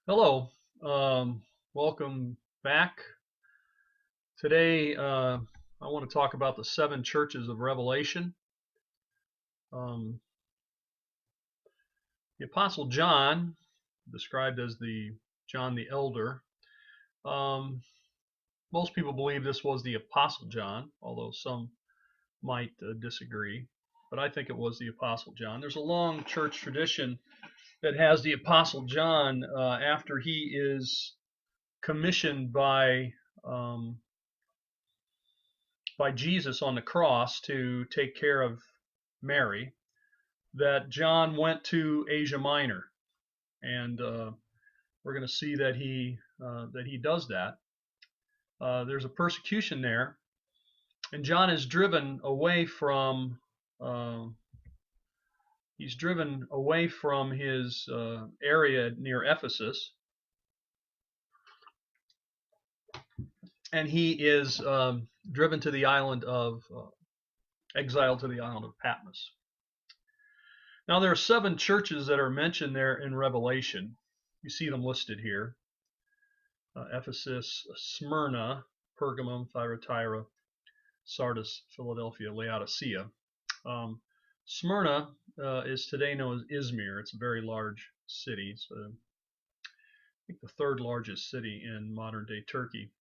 Hello, welcome back. Today, I want to talk about the seven churches of Revelation. Um, the Apostle John, described as the John the Elder, um, most people believe this was the Apostle John, although some might disagree. But I think it was the Apostle John. There's a long church tradition that has the Apostle John after he is commissioned um, by Jesus on the cross to take care of Mary, that John went to Asia Minor, and we're going to see that he does that. There's a persecution there, and John is driven away from uh, his area near Ephesus, and he is driven to the island of exiled to the island of Patmos. Now, there are seven churches that are mentioned there in Revelation. You see them listed here: Ephesus, Smyrna, Pergamum, Thyatira, Sardis, Philadelphia, Laodicea. Um, Smyrna is today known as Izmir. It's a very large city. It's, I think, the third largest city in modern day Turkey.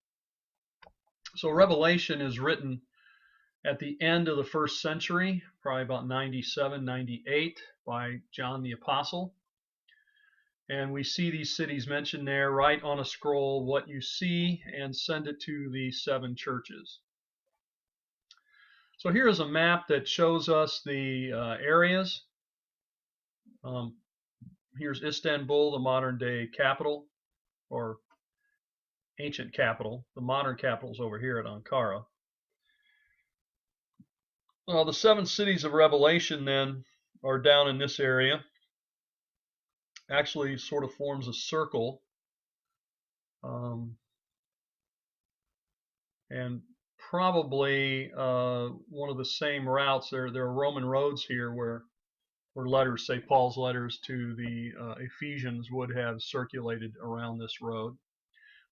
So Revelation is written at the end of the first century, probably about 97, 98, by John the Apostle. And we see these cities mentioned there. Write on a scroll what you see and send it to the seven churches. So here is a map that shows us the areas. Um, here's Istanbul, the modern day capital, or ancient capital. The modern capital is over here at Ankara. Well, the seven cities of Revelation then are down in this area. Actually, sort of forms a circle, and probably one of the same routes. There are Roman roads here where letters, say Paul's letters to the Ephesians, would have circulated around this road.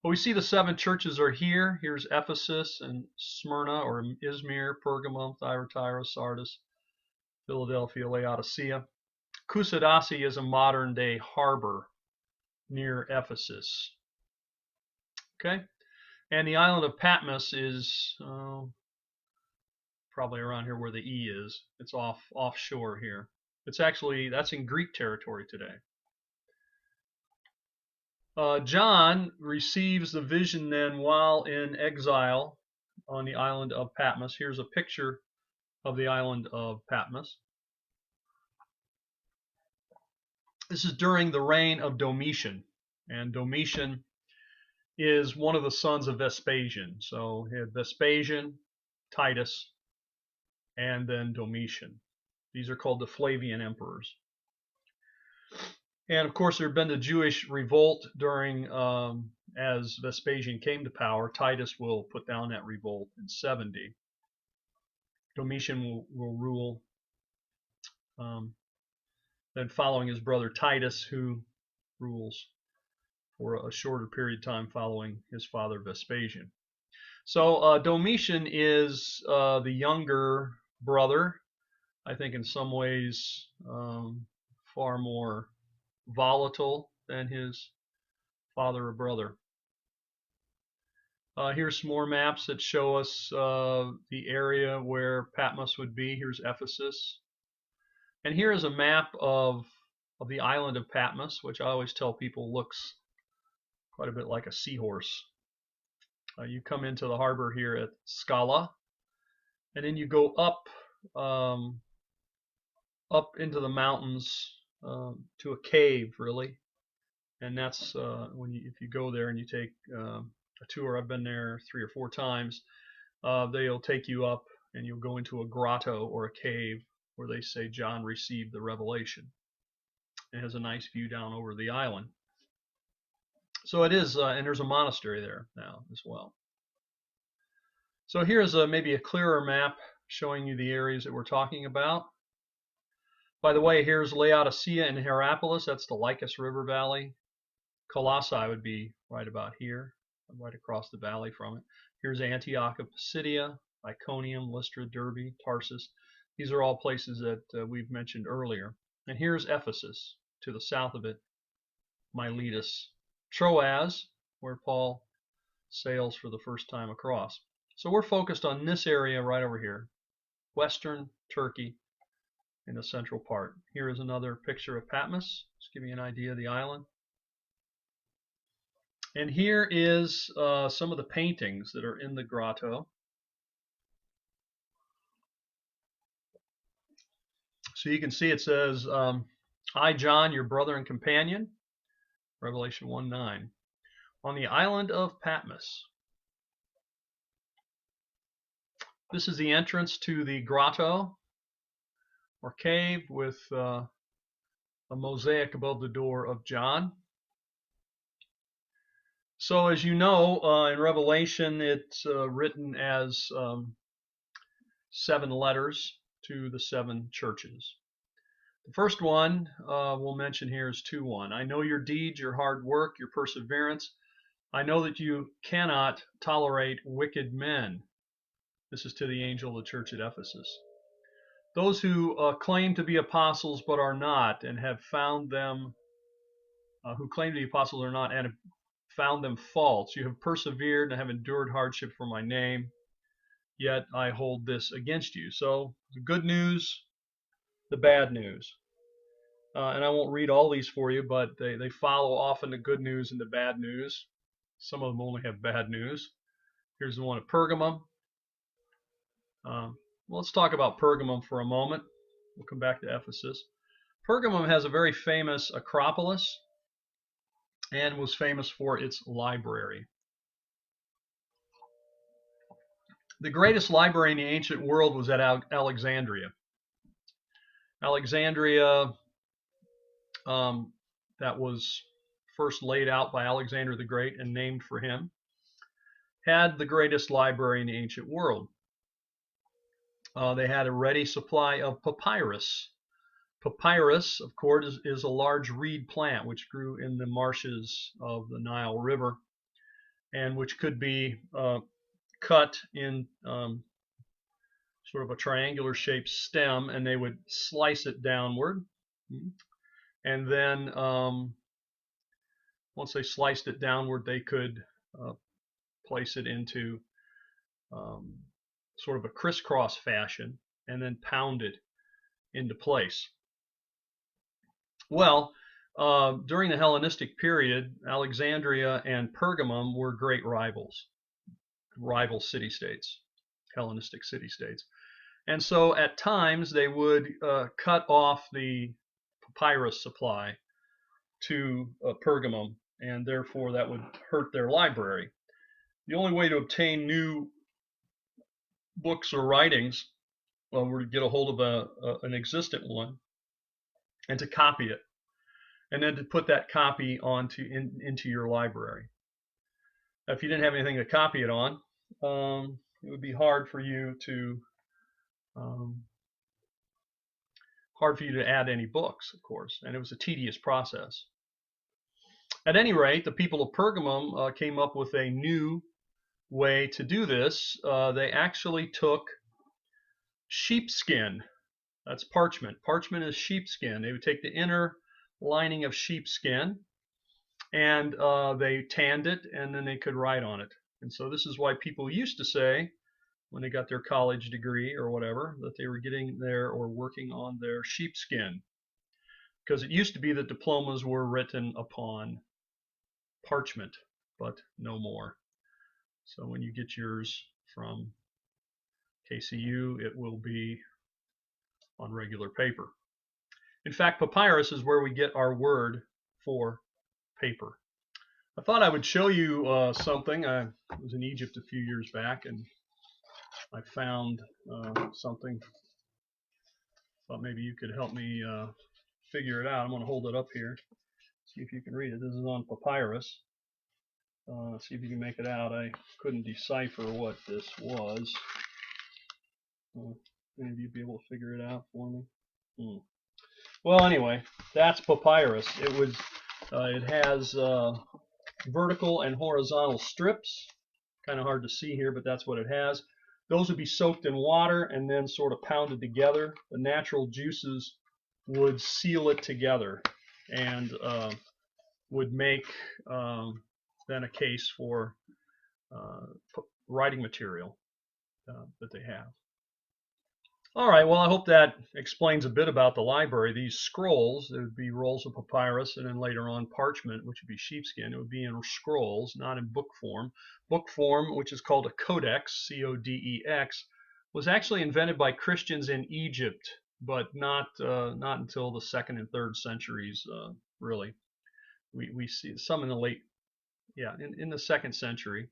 But we see the seven churches are here. Here's Ephesus and Smyrna, or Izmir, Pergamum, Thyatira, Sardis, Philadelphia, Laodicea. Kusadasi is a modern day harbor near Ephesus. Okay, and the island of Patmos is probably around here where the E is. It's offshore here. That's in Greek territory today. John receives the vision then while in exile on the island of Patmos. Here's a picture of the island of Patmos. This is during the reign of Domitian, and Domitian is one of the sons of Vespasian. So he had Vespasian, Titus, and then Domitian. These are called the Flavian emperors. And of course, there had been the Jewish revolt during, as Vespasian came to power. Titus will put down that revolt in 70. Domitian will rule, then following his brother Titus, who rules for a shorter period of time following his father Vespasian. So Domitian is the younger brother. I think in some ways far more volatile than his father or brother. Here's some more maps that show us the area where Patmos would be. Here's Ephesus. And here is a map of the island of Patmos, which I always tell people looks quite a bit like a seahorse. You come into the harbor here at Scala, and then you go up into the mountains to a cave, really. And that's if you go there and you take a tour. I've been there 3 or 4 times. They'll take you up, and you'll go into a grotto or a cave where they say John received the revelation. It has a nice view down over the island. So it is, and there's a monastery there now as well. So here's maybe a clearer map showing you the areas that we're talking about. By the way, here's Laodicea and Hierapolis. That's the Lycus River Valley. Colossae would be right about here, right across the valley from it. Here's Antioch of Pisidia, Iconium, Lystra, Derbe, Tarsus. These are all places that we've mentioned earlier. And here's Ephesus, to the south of it, Miletus, Troas, where Paul sails for the first time across. So we're focused on this area right over here, western Turkey in the central part. Here is another picture of Patmos, just give you an idea of the island. And here is some of the paintings that are in the grotto. So you can see it says, I, John, your brother and companion, Revelation 1:9, on the island of Patmos. This is the entrance to the grotto or cave with a mosaic above the door of John. So as you know, in Revelation, it's written as 7 letters to the 7 churches. The first one we'll mention here is 2:1. I know your deeds, your hard work, your perseverance. I know that you cannot tolerate wicked men. This is to the angel of the church at Ephesus. Those who claim to be apostles but are not, and have found them, who claim to be apostles are not, and have found them false. You have persevered and have endured hardship for my name, yet I hold this against you. So the good news, the bad news. And I won't read all these for you, but they follow often the good news and the bad news. Some of them only have bad news. Here's the one at Pergamum. Let's talk about Pergamum for a moment. We'll come back to Ephesus. Pergamum has a very famous Acropolis and was famous for its library. The greatest library in the ancient world was at Alexandria. Alexandria, that was first laid out by Alexander the Great and named for him, had the greatest library in the ancient world. They had a ready supply of papyrus. Papyrus, of course, is a large reed plant which grew in the marshes of the Nile River and which could be cut in sort of a triangular shaped stem, and they would slice it downward. And then once they sliced it downward, they could place it into sort of a crisscross fashion and then pound it into place. Well, during the Hellenistic period, Alexandria and Pergamum were great rivals, rival city-states, Hellenistic city-states. And so at times they would cut off the papyrus supply to Pergamum, and therefore that would hurt their library. The only way to obtain new books or writings were to get a hold of an existent one and to copy it, and then to put that copy into your library. If you didn't have anything to copy it on, it would be hard for you to add any books, of course, and it was a tedious process. At any rate, the people of Pergamum came up with a new way to do this. They actually took sheepskin. That's parchment. Parchment is sheepskin. They would take the inner lining of sheepskin and they tanned it, and then they could write on it. And so this is why people used to say, when they got their college degree or whatever, that they were getting there or working on their sheepskin. Because it used to be that diplomas were written upon parchment, but no more. So when you get yours from KCU, it will be on regular paper. In fact, papyrus is where we get our word for paper. I thought I would show you something. I was in Egypt a few years back, and I found something. Thought maybe you could help me figure it out. I'm going to hold it up here, see if you can read it. This is on papyrus. See if you can make it out. I couldn't decipher what this was. Maybe you'd be able to figure it out for me. Well, anyway, that's papyrus. It was It has vertical and horizontal strips. Kind of hard to see here, but that's what it has. Those would be soaked in water and then sort of pounded together. The natural juices would seal it together and would make then a case for writing material that they have. All right, well, I hope that explains a bit about the library. These scrolls, there would be rolls of papyrus and then later on parchment, which would be sheepskin. It would be in scrolls, not in book form. Book form, which is called a codex, C-O-D-E-X, was actually invented by Christians in Egypt, but not until the 2nd and 3rd centuries, really. We see some in the late, in the 2nd century.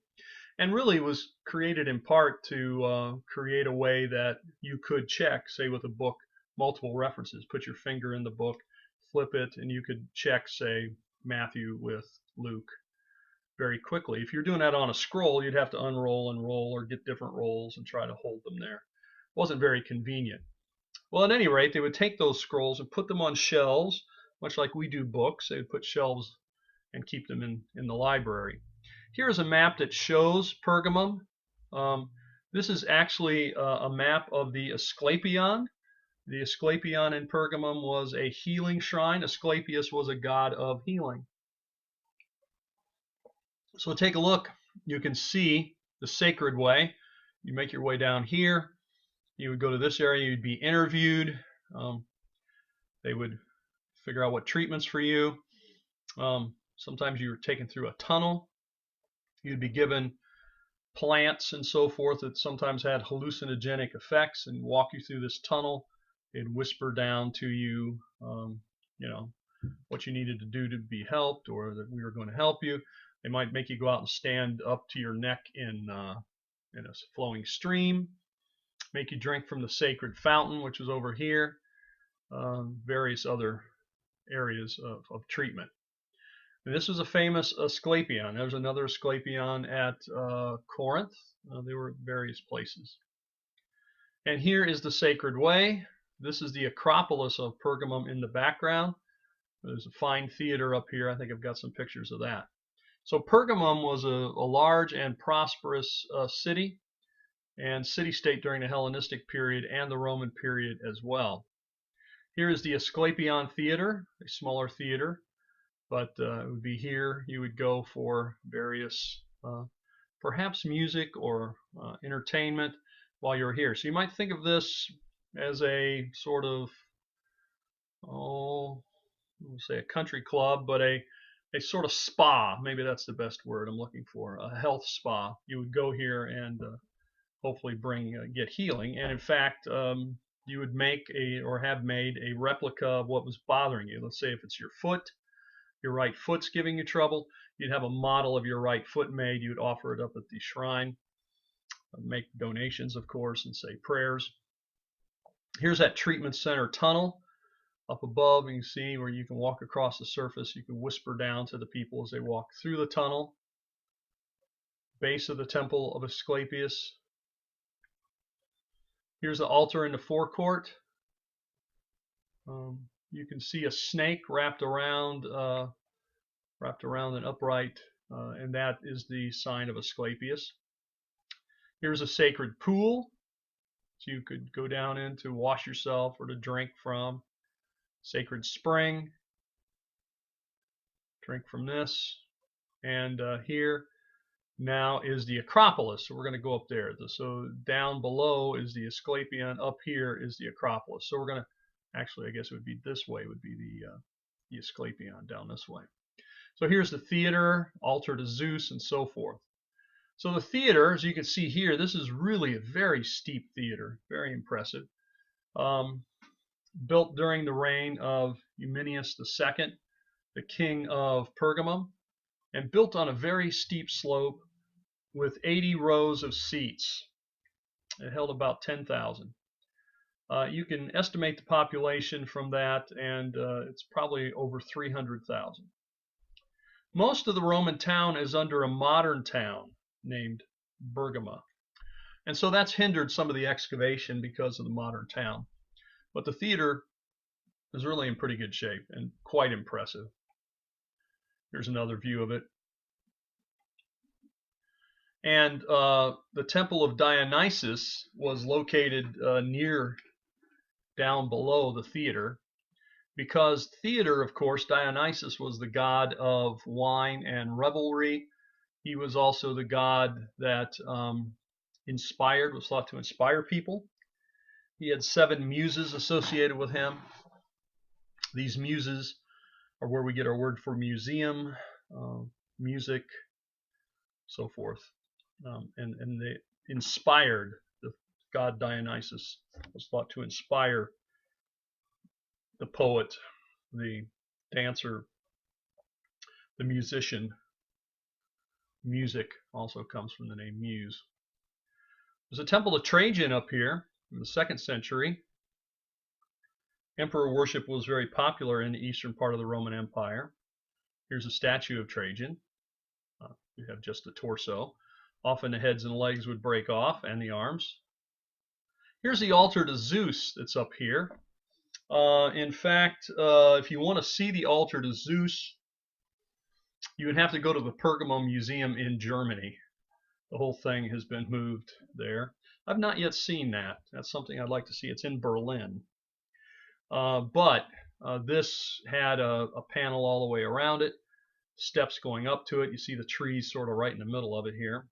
And really was created in part to create a way that you could check, say with a book, multiple references. Put your finger in the book, flip it, and you could check, say, Matthew with Luke very quickly. If you're doing that on a scroll, you'd have to unroll and roll or get different rolls and try to hold them there. It wasn't very convenient. Well, at any rate, they would take those scrolls and put them on shelves, much like we do books. They would put shelves and keep them in the library. Here's a map that shows Pergamum. This is actually a map of the Asclepion. The Asclepion in Pergamum was a healing shrine. Asclepius was a god of healing. So take a look. You can see the sacred way. You make your way down here. You would go to this area. You'd be interviewed. They would figure out what treatments for you. Sometimes you were taken through a tunnel. You'd be given plants and so forth that sometimes had hallucinogenic effects and walk you through this tunnel. They'd whisper down to you, what you needed to do to be helped, or that we were going to help you. They might make you go out and stand up to your neck in a flowing stream, make you drink from the sacred fountain, which was over here, various other areas of treatment. And this was a famous Asclepion. There's another Asclepion at Corinth. There were various places. And here is the Sacred Way. This is the Acropolis of Pergamum in the background. There's a fine theater up here. I think I've got some pictures of that. So Pergamum was a large and prosperous city and city-state during the Hellenistic period and the Roman period as well. Here is the Asclepion Theater, a smaller theater. But it would be here you would go for various, perhaps music or entertainment while you're here. So you might think of this as a sort of, we'll say a country club, but a sort of spa. Maybe that's the best word I'm looking for, a health spa. You would go here and hopefully get healing. And in fact, you would make or have made a replica of what was bothering you. Let's say if it's your foot, your right foot's giving you trouble, you'd have a model of your right foot made. You would offer it up at the shrine, make donations, of course, and say prayers. Here's that treatment center tunnel up above. You can see where you can walk across the surface. You can whisper down to the people as they walk through the tunnel. Base of the temple of Asclepius. Here's the altar in the forecourt. You can see a snake wrapped around an upright, and that is the sign of Asclepius. Here's a sacred pool, so you could go down in to wash yourself or to drink from. Sacred spring, drink from this. And here now is the Acropolis, so we're going to go up there. So down below is the Asclepion, up here is the Acropolis. So we're going to actually, I guess it would be this way, would be the Asclepion down this way. So here's the theater, altar to Zeus, and so forth. So the theater, as you can see here, this is really a very steep theater, very impressive. Built during the reign of Eumenius II, the king of Pergamum, and built on a very steep slope with 80 rows of seats. It held about 10,000. You can estimate the population from that, and it's probably over 300,000. Most of the Roman town is under a modern town named Bergama. And so that's hindered some of the excavation because of the modern town. But the theater is really in pretty good shape and quite impressive. Here's another view of it. And the temple of Dionysus was located near down below the theater, because theater, of course, Dionysus was the god of wine and revelry. He was also the god that was thought to inspire people. He had 7 muses associated with him. These muses are where we get our word for museum, music, so forth. And they inspired the god Dionysus, was thought to inspire the poet, the dancer, the musician. Music also comes from the name muse. There's a temple of Trajan up here in the 2nd century. Emperor worship was very popular in the eastern part of the Roman Empire. Here's a statue of Trajan. You have just the torso. Often the heads and legs would break off, and the arms. Here's the altar to Zeus that's up here. In fact, if you want to see the altar to Zeus, you would have to go to the Pergamum Museum in Germany. The whole thing has been moved there. I've not yet seen that. That's something I'd like to see. It's in Berlin. But this had a panel all the way around it, steps going up to it. You see the trees sort of right in the middle of it here.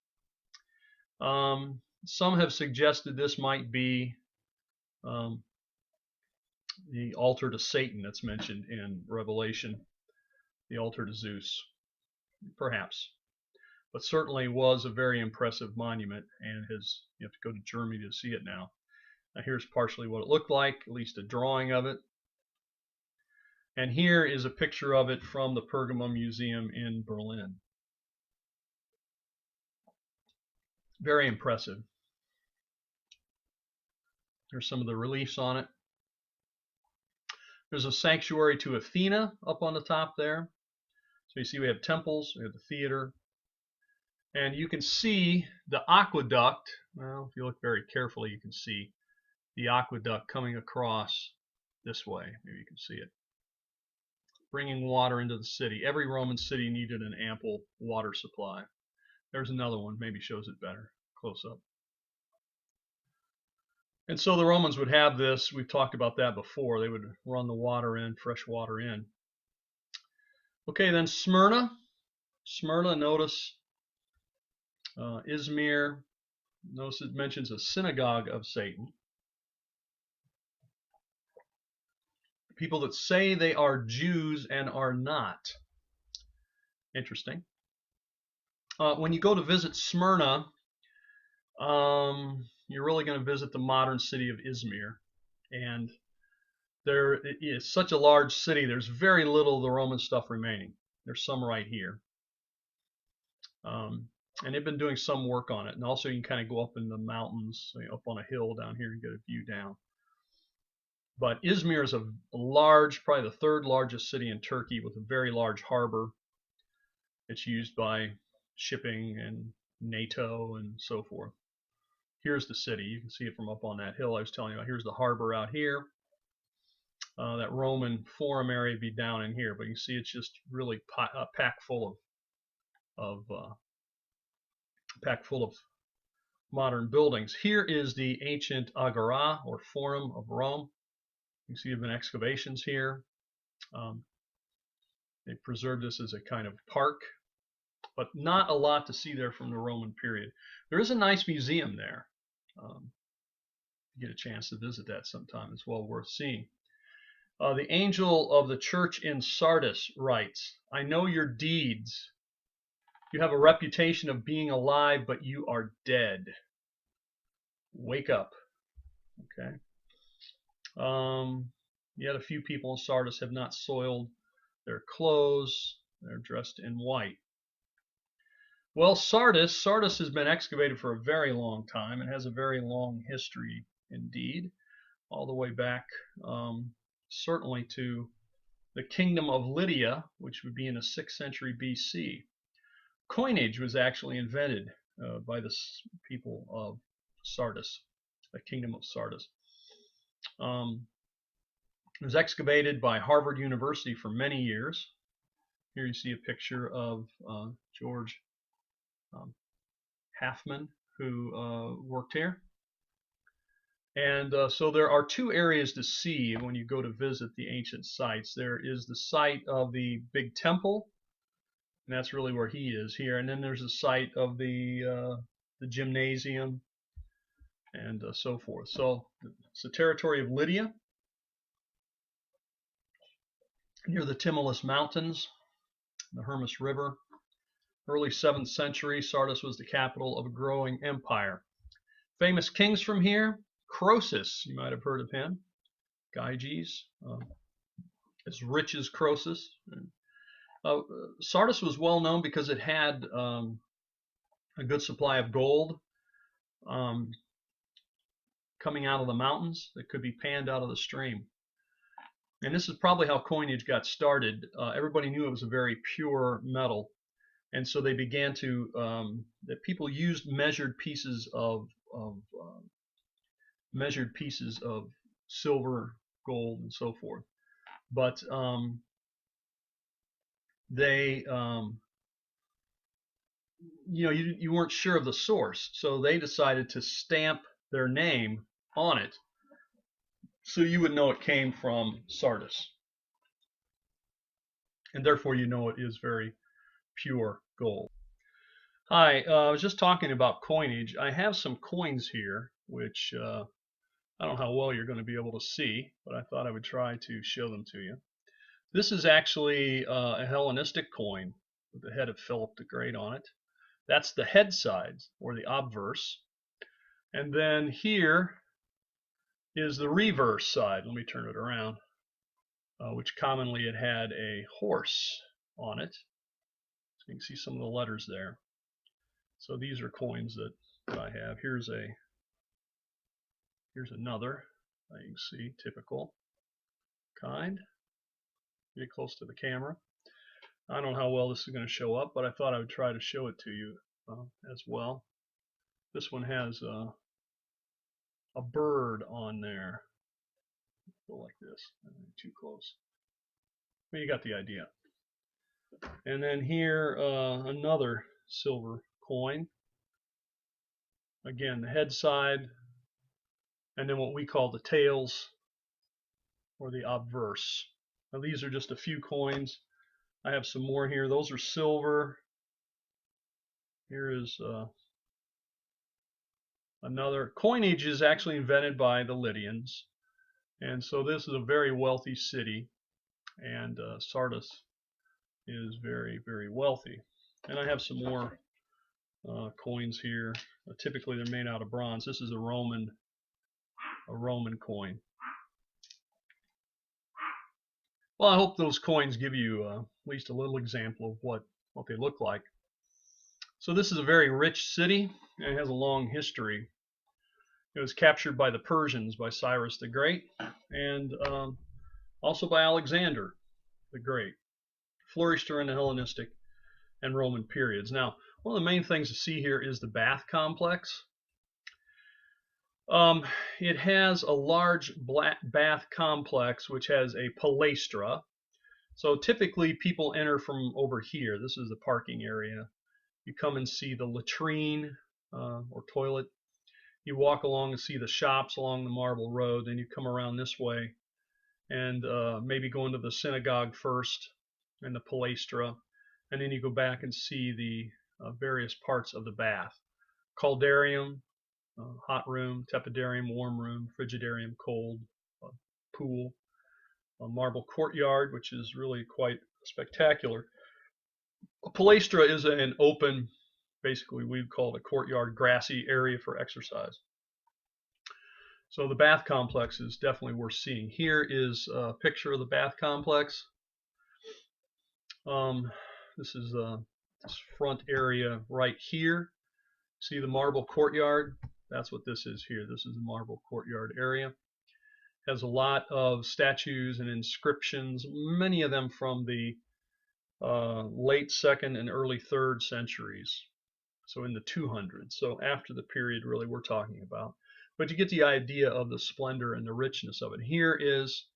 Some have suggested this might be the altar to Satan that's mentioned in Revelation, the altar to Zeus, perhaps. But certainly was a very impressive monument, and you have to go to Germany to see it now. Now here's partially what it looked like, at least a drawing of it. And here is a picture of it from the Pergamum Museum in Berlin. Very impressive. There's some of the reliefs on it. There's a sanctuary to Athena up on the top there. So you see we have temples, we have the theater, and you can see the aqueduct. Well, if you look very carefully, you can see the aqueduct coming across this way. Maybe you can see it. Bringing water into the city. Every Roman city needed an ample water supply. There's another one, maybe shows it better, close up. And so the Romans would have this, we've talked about that before, they would run the water in, fresh water in. Okay, then Smyrna. Smyrna, notice Izmir. Notice it mentions a synagogue of Satan. People that say they are Jews and are not. Interesting. When you go to visit Smyrna, you're really going to visit the modern city of Izmir. And there is such a large city, there's very little of the Roman stuff remaining. There's some right here. And they've been doing some work on it. And also you can kind of go up in the mountains, up on a hill down here and get a view down. But Izmir is a large, probably the 3rd largest city in Turkey, with a very large harbor. It's used by shipping and NATO and so forth. Here's the city. You can see it from up on that hill I was telling you about. Here's the harbor out here. That Roman forum area would be down in here, but you can see it's just really packed full of modern buildings. Here is the ancient Agora, or Forum of Rome. You can see there have been excavations here. They preserved this as a kind of park, but not a lot to see there from the Roman period. There is a nice museum there. You get a chance to visit that sometime. It's well worth seeing. The angel of the church in Sardis writes, I know your deeds. You have a reputation of being alive, but you are dead. Wake up. Okay. Yet a few people in Sardis have not soiled their clothes. They're dressed in white. Well, Sardis has been excavated for a very long time and has a very long history indeed, all the way back certainly to the kingdom of Lydia, which would be in the 6th century BC. Coinage was actually invented by the people of Sardis, the kingdom of Sardis. It was excavated by Harvard University for many years, Here you see a picture of George Halfman, who worked here. And so there are two areas to see when you go to visit the ancient sites. There is the site of the big temple, and that's really where he is here. And then there's the site of the gymnasium and so forth. So it's the territory of Lydia, near the Tmolus Mountains, the Hermus River. Early 7th century, Sardis was the capital of a growing empire. Famous kings from here: Croesus, you might have heard of him. Gyges, as rich as Croesus. Sardis was well known because it had a good supply of gold coming out of the mountains that could be panned out of the stream. And this is probably how coinage got started. Everybody knew it was a very pure metal, and so they began to that people used measured pieces of silver, gold, and so forth. But they you weren't sure of the source, so they decided to stamp their name on it, so you would know it came from Sardis, and therefore you know it is very pure gold. Hi, I was just talking about coinage. I have some coins here, which I don't know how well you're going to be able to see, but I thought I would try to show them to you. This is actually a Hellenistic coin with the head of Philip the Great on it. That's the head side, or the obverse. And then here is the reverse side. Let me turn it around, which commonly it had a horse on it. So you can see some of the letters there. So these are coins that I have. Here's another. You can see typical kind. Get close to the camera. I don't know how well this is going to show up, but I thought I would try to show it to you as well. This one has a bird on there. Go like this. Too close. Well, you got the idea. And then here, another silver coin. Again, the head side, and then what we call the tails, or the obverse. Now these are just a few coins. I have some more here. Those are silver. Here is another. Coinage is actually invented by the Lydians, and so this is a very wealthy city, and Sardis is very, very wealthy. And I have some more coins here. Typically they're made out of bronze. This is a Roman coin. Well, I hope those coins give you at least a little example of what they look like. So this is a very rich city, and it has a long history. It was captured by the Persians, by Cyrus the Great, and also by Alexander the Great. Flourished during the Hellenistic and Roman periods. Now, one of the main things to see here is the bath complex. It has a large bath complex which has a palaestra. So typically people enter from over here. This is the parking area. You come and see the latrine or toilet. You walk along and see the shops along the marble road. Then you come around this way and maybe go into the synagogue first and the palaestra. And then you go back and see the various parts of the bath. Caldarium, hot room, tepidarium, warm room, frigidarium, cold, pool, a marble courtyard, which is really quite spectacular. A palaestra is an open, basically we'd call it a courtyard, grassy area for exercise. So the bath complex is definitely worth seeing. Here is a picture of the bath complex. This is this front area right here. See the marble courtyard? That's what this is here. This is the marble courtyard area. Has a lot of statues and inscriptions, many of them from the late 2nd and early 3rd centuries. So in the 200s. So after the period really we're talking about. But you get the idea of the splendor and the richness of it. Here is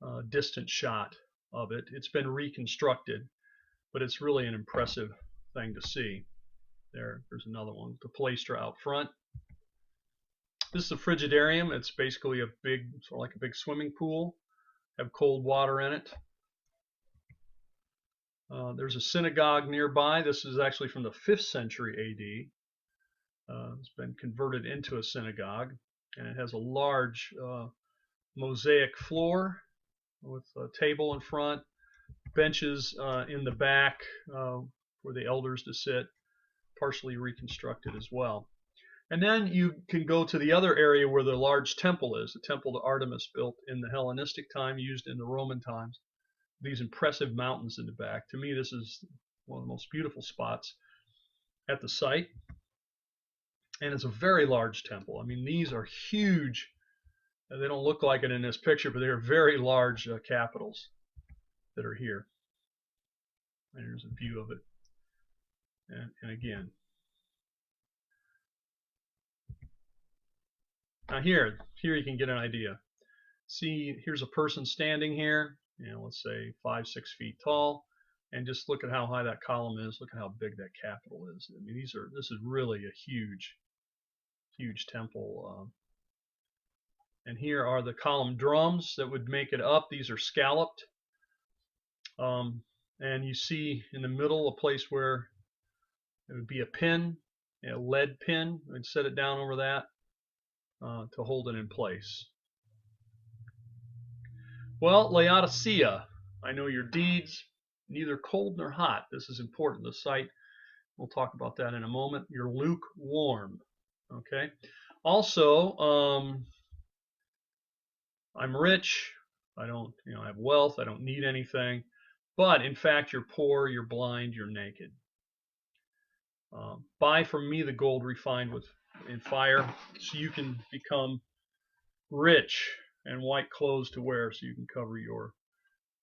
a distant shot of it. It's been reconstructed. but it's really an impressive thing to see. There's another one, the Palaestra out front. This is a frigidarium. It's basically a big, sort of like a big swimming pool, have cold water in it. There's a synagogue nearby. This is actually from the 5th century AD. It's been converted into a synagogue, and it has a large mosaic floor with a table in front, benches in the back for the elders to sit, partially reconstructed as well. And then you can go to the other area where the large temple is, the temple to Artemis, built in the Hellenistic time, used in the Roman times. These impressive mountains in the back. To me, this is one of the most beautiful spots at the site. And it's a very large temple. I mean, these are huge. They don't look like it in this picture, but they're very large capitals that are here. And here's a view of it. And again. Now here you can get an idea. See, here's a person standing here, let's say 5-6 feet tall, and just look at how high that column is. Look at how big that capital is. I mean, this is really a huge temple. And here are the column drums that would make it up. These are scalloped. And you see in the middle a place where it would be a pin, a lead pin. I'd set it down over that to hold it in place. Well, Laodicea, I know your deeds, neither cold nor hot. This is important. The site, we'll talk about that in a moment. You're lukewarm. Okay. Also, I'm rich. I don't, I have wealth. I don't need anything. But in fact, you're poor, you're blind, you're naked. Buy from me the gold refined in fire, so you can become rich, and white clothes to wear, so you can cover your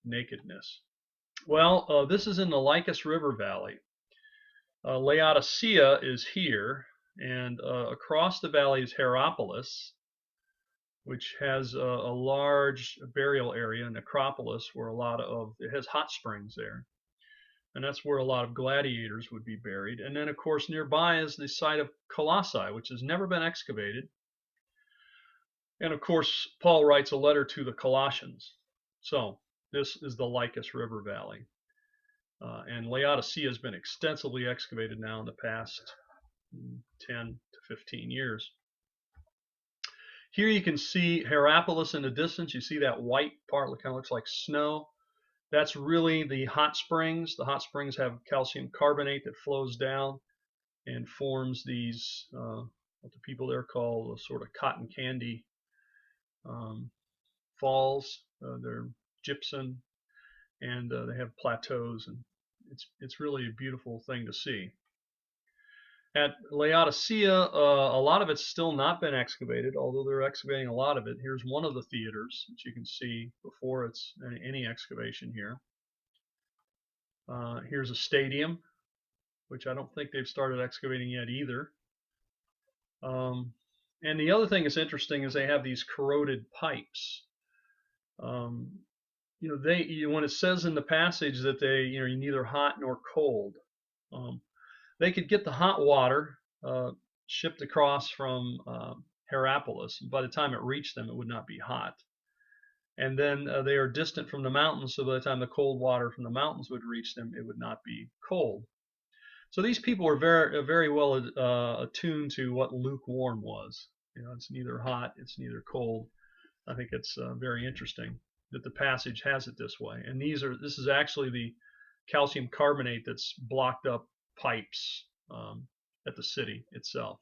nakedness. Well, this is in the Lycus River Valley. Laodicea is here, and across the valley is Hierapolis, which has a large burial area, necropolis, where it has hot springs there. And that's where a lot of gladiators would be buried. And then, of course, nearby is the site of Colossae, which has never been excavated. And, of course, Paul writes a letter to the Colossians. So this is the Lycus River Valley. And Laodicea has been extensively excavated now in the past 10 to 15 years. Here you can see Hierapolis in the distance. You see that white part that kind of looks like snow. That's really the hot springs. The hot springs have calcium carbonate that flows down and forms these, what the people there call sort of cotton candy falls. They're gypsum, and they have plateaus, and it's really a beautiful thing to see. At Laodicea, a lot of it's still not been excavated, although they're excavating a lot of it. Here's one of the theaters that you can see before it's any excavation here. Here's a stadium, which I don't think they've started excavating yet either. And the other thing that's interesting is they have these corroded pipes. When it says in the passage that you're neither hot nor cold, they could get the hot water shipped across from Hierapolis. By the time it reached them, it would not be hot. And then they are distant from the mountains, so by the time the cold water from the mountains would reach them, it would not be cold. So these people were very, very well attuned to what lukewarm was. It's neither hot, it's neither cold. I think it's very interesting that the passage has it this way. And this is actually the calcium carbonate that's blocked up pipes at the city itself.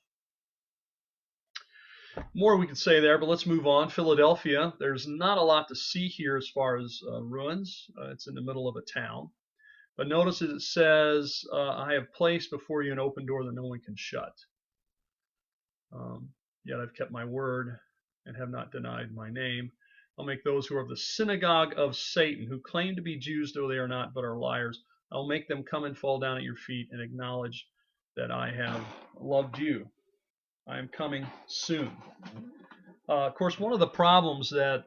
More we could say there, but let's move on. Philadelphia, there's not a lot to see here as far as ruins. It's in the middle of a town. But notice it says, I have placed before you an open door that no one can shut. Yet I've kept my word and have not denied my name. I'll make those who are of the synagogue of Satan, who claim to be Jews, though they are not, but are liars. I'll make them come and fall down at your feet and acknowledge that I have loved you. I am coming soon. Of course, one of the problems that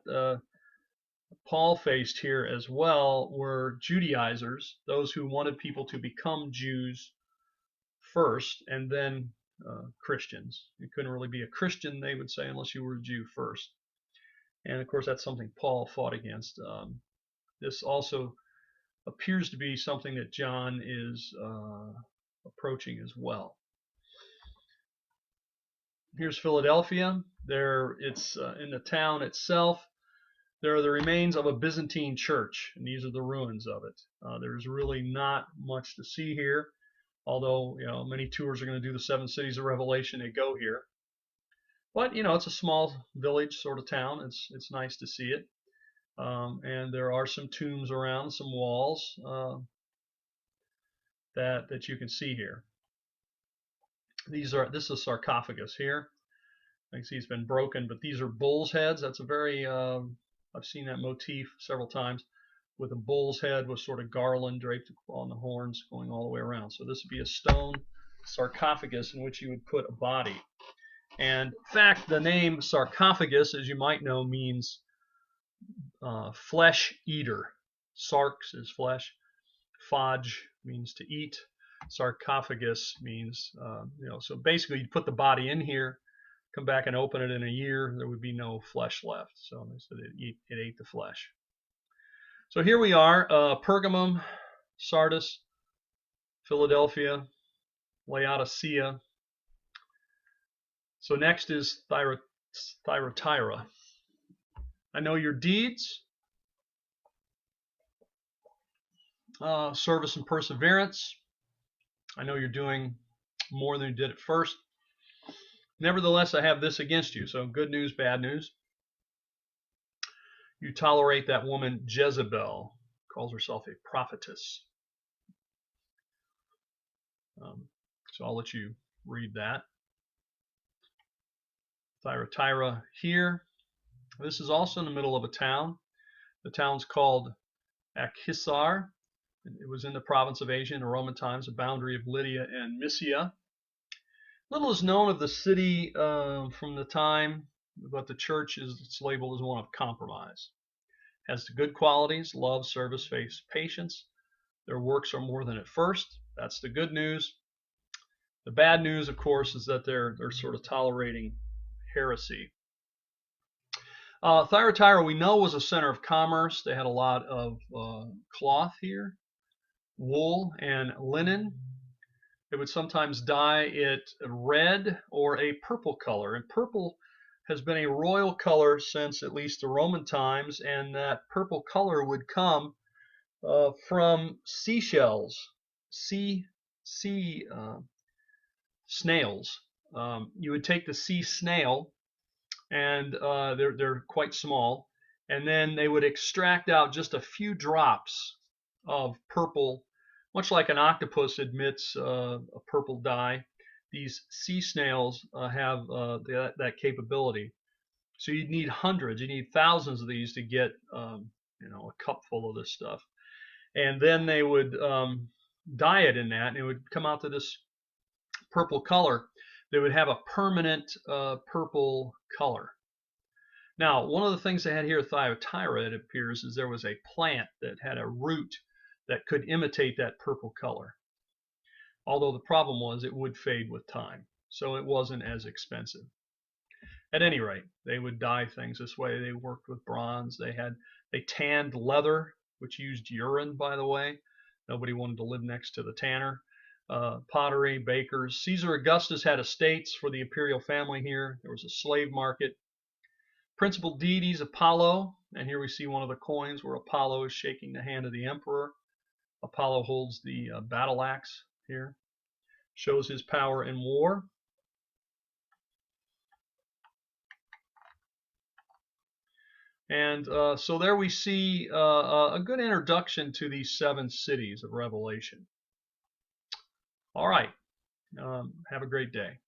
Paul faced here as well were Judaizers, those who wanted people to become Jews first and then Christians. You couldn't really be a Christian, they would say, unless you were a Jew first. And of course, that's something Paul fought against. This also appears to be something that John is approaching as well. Here's Philadelphia. There, it's in the town itself. There are the remains of a Byzantine church, and these are the ruins of it. There's really not much to see here, although many tours are going to do the 7 cities of Revelation. They go here, but it's a small village sort of town. It's nice to see it, and there are some tombs around, some walls that you can see here. This is a sarcophagus here. I can see it's been broken, but these are bull's heads. That's a very I've seen that motif several times, with a bull's head with sort of garland draped on the horns going all the way around. So this would be a stone sarcophagus in which you would put a body. And in fact, the name sarcophagus, as you might know, means flesh eater. Sarx is flesh. Phage means to eat. Sarcophagus means, so basically you put the body in here, come back and open it in a year, there would be no flesh left. So they said it ate the flesh. So here we are, Pergamum, Sardis, Philadelphia, Laodicea. So next is Thyatira. I know your deeds, service and perseverance. I know you're doing more than you did at first. Nevertheless, I have this against you. So good news, bad news. You tolerate that woman Jezebel, calls herself a prophetess. So I'll let you read that. Thyatira here. This is also in the middle of a town. The town's called Akhisar. It was in the province of Asia in the Roman times, a boundary of Lydia and Mysia. Little is known of the city from the time, but the church is labeled as one of compromise. Has the good qualities: love, service, faith, patience. Their works are more than at first. That's the good news. The bad news, of course, is that they're sort of tolerating heresy. Thyatira, we know, was a center of commerce. They had a lot of cloth here, wool and linen. They would sometimes dye it red or a purple color, and purple has been a royal color since at least the Roman times, and that purple color would come from seashells, sea snails. You would take the sea snail, and they're quite small, and then they would extract out just a few drops of purple, much like an octopus emits a purple dye. These sea snails have that capability. So you'd need hundreds, you need thousands of these to get a cup full of this stuff. And then they would dye it in that, and it would come out to this purple color. They would have a permanent purple color. Now, one of the things they had here at Thyatira, it appears, is there was a plant that had a root that could imitate that purple color. Although the problem was it would fade with time, so it wasn't as expensive. At any rate, they would dye things this way. They worked with bronze. They tanned leather, which used urine, by the way. Nobody wanted to live next to the tanner. Pottery, bakers. Caesar Augustus had estates for the imperial family here. There was a slave market. Principal deities: Apollo, and here we see one of the coins where Apollo is shaking the hand of the emperor. Apollo holds the battle axe here, shows his power in war. And so there we see a good introduction to these 7 cities of Revelation. All right, have a great day.